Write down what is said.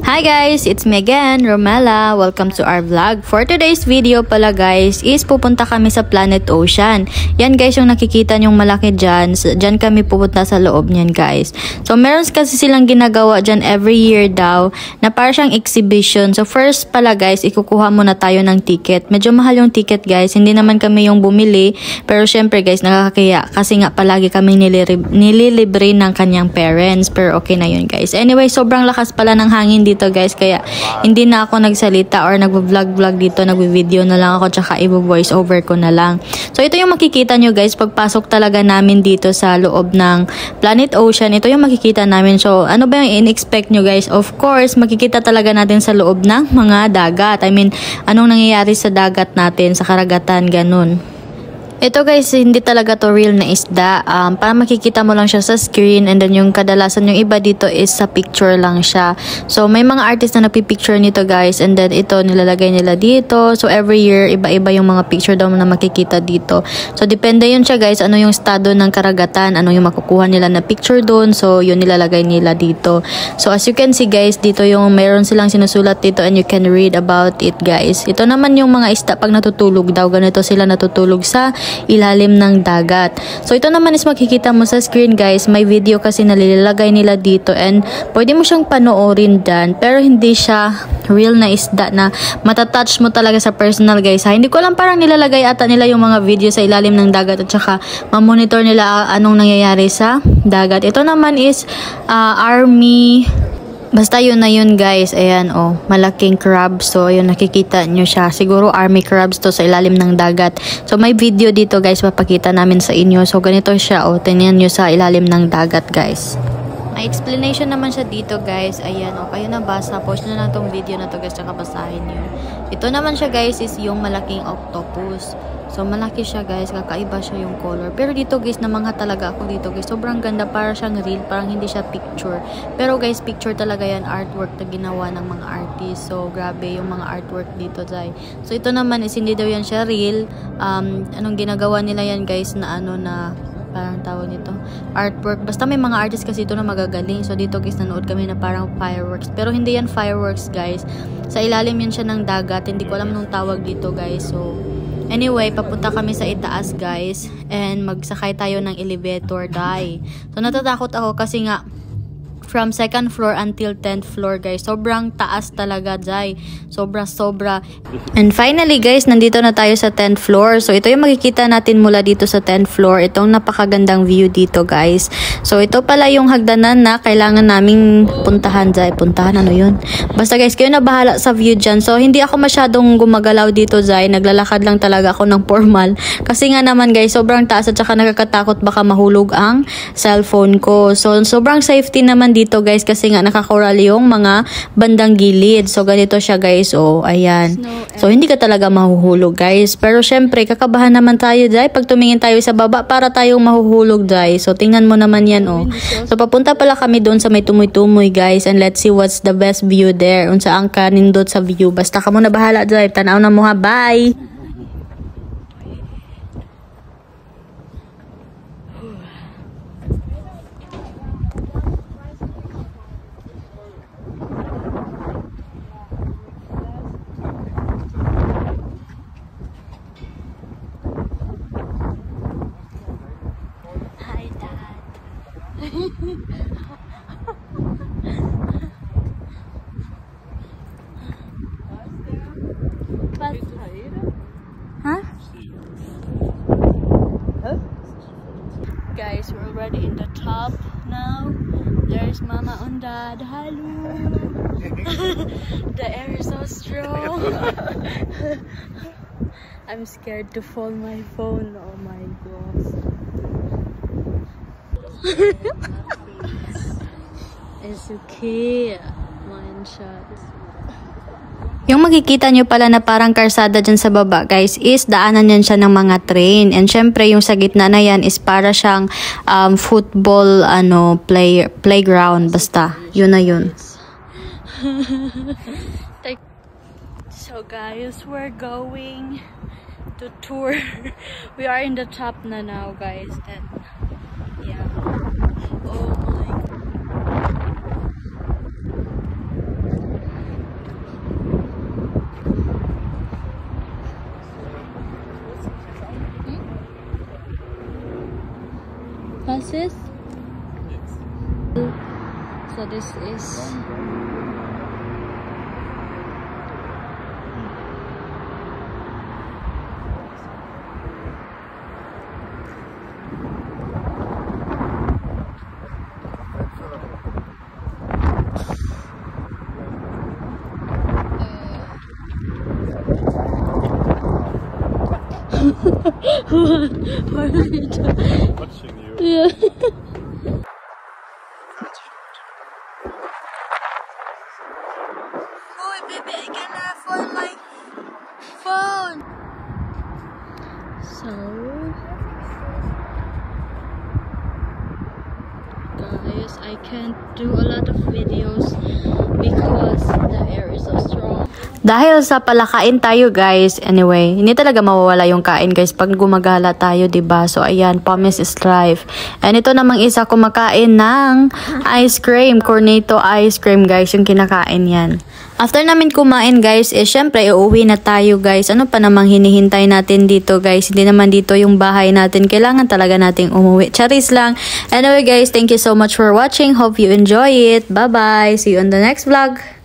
Hi guys, it's me again, Romela. Welcome to our vlog. For today's video pala guys, is pupunta kami sa Planet Ocean. Yan guys, yung nakikita nyong malaki dyan. Dyan kami pupunta sa loob niyan guys. So meron kasi silang ginagawa dyan every year daw, na para siyang exhibition. So first pala guys, ikukuha muna tayo ng ticket. Medyo mahal yung ticket guys, hindi naman kami yung bumili. Pero syempre guys, nakakakaya. Kasi nga palagi kami nililibre ng kanyang parents. Pero okay na yun guys. Anyway, sobrang lakas pala ng hangin dito guys, kaya hindi na ako nagsalita or nagvo-vlog dito, nagvi-video na lang ako tsaka i-voice over ko na lang. So ito yung makikita nyo guys pagpasok talaga namin dito sa loob ng Planet Ocean. Ito yung makikita namin. So ano ba yung in-expect nyo guys? Of course, makikita talaga natin sa loob ng mga dagat. I mean, anong nangyayari sa dagat natin, sa karagatan, ganun. Ito guys, hindi talaga to real na isda. Para makikita mo lang siya sa screen, and then yung kadalasan yung iba dito is sa picture lang siya. So may mga artist na nagpipicture nito guys, and then ito nilalagay nila dito. So every year, iba-iba yung mga picture daw na makikita dito. So depende yun siya guys, ano yung estado ng karagatan, ano yung makukuha nila na picture doon. So yun nilalagay nila dito. So as you can see guys, dito yung mayroon silang sinusulat dito and you can read about it guys. Ito naman yung mga isda pag natutulog daw, ganito sila natutulog sa ilalim ng dagat. So ito naman is makikita mo sa screen guys, may video kasi nalilalagay nila dito, and pwede mo siyang panoorin dyan, pero hindi siya real na isda na matatouch mo talaga sa personal guys ha. Hindi ko alam, parang nilalagay ata nila yung mga video sa ilalim ng dagat at saka mamonitor nila anong nangyayari sa dagat. Ito naman is army. Basta yun na yun guys, ayan malaking crab. So ayun, nakikita nyo siya, siguro army crabs to sa ilalim ng dagat. So may video dito guys, papakita namin sa inyo. So ganito siya, tingnan nyo sa ilalim ng dagat guys. May explanation naman siya dito guys, ayan kayo na basa, post na lang tong video na to guys, tsaka basahin nyo. Ito naman siya guys is yung malaking octopus. So malaki siya guys, kakaiba siya yung color. Pero dito guys, namangha talaga ako dito guys. Sobrang ganda, para siyang real, parang hindi siya picture. Pero guys, picture talaga yan, artwork na ginawa ng mga artist. So grabe yung mga artwork dito guys. So ito naman is hindi daw yan siya real. Anong ginagawa nila yan guys na parang tawag nito, artwork. Basta may mga artist kasi ito na magagaling. So dito guys, nanood kami na parang fireworks. Pero hindi yan fireworks guys. Sa ilalim yan siya ng dagat. Hindi ko alam nung tawag dito guys. So anyway, papunta kami sa itaas guys, and magsakay tayo ng elevator dai. So natatakot ako kasi nga from 2nd floor until 10th floor guys, sobrang taas talaga dai, sobra. And finally guys, nandito na tayo sa 10th floor. So ito yung makikita natin mula dito sa 10th floor, itong napakagandang view dito guys. So ito pala yung hagdanan na kailangan naming puntahan dai. Ano yun, basta guys, kayo na bahala sa view dyan. So hindi ako masyadong gumagalaw dito dai, naglalakad lang talaga ako ng formal kasi nga naman guys, sobrang taas at saka nakakatakot, baka mahulog ang cellphone ko. So sobrang safety naman dito guys, kasi nga nakakoral yung mga bandang gilid. So ganito siya guys, ayan. So hindi ka talaga mahuhulog guys, pero syempre kakabahan naman tayo dahil pag tumingin tayo sa baba, para tayong mahuhulog guys. So tingnan mo naman yan So papunta pala kami doon sa may tumoy-tumoy guys, and let's see what's the best view there, unsa ang kanindot sa view. Basta ka muna bahala dahil tanaw na mo ha. Bye. Guys, we're already in the top now. There's Mama and Dad. Hello. The air is so strong. I'm scared to fall my phone. Oh my gosh. It's okay. One shot. Yung makikita nyo pala na parang karsada dyan sa baba guys, is daanan yan siya ng mga train. And syempre yung sa gitna na yan is para siyang football playground. Basta yun na yun. So guys, we're going to tour. We are in the top na now guys, and yeah. Oh my this is? So this is what are you doing? Watching you. Yeah. Oh, baby, I cannot phone my phone. So, guys, I can't do a lot of videos because the air is so strong. Dahil sa palakain tayo guys, anyway, hindi talaga mawawala yung kain guys pag gumagala tayo, diba? So ayan, promise is life. And ito namang isa kumakain ng ice cream, Cornetto ice cream guys, yung kinakain yan. After namin kumain guys, syempre uuwi na tayo guys. Ano pa namang hinihintay natin dito guys? Hindi naman dito yung bahay natin. Kailangan talaga nating umuwi. Charis lang. Anyway guys, thank you so much for watching. Hope you enjoy it. Bye bye. See you on the next vlog.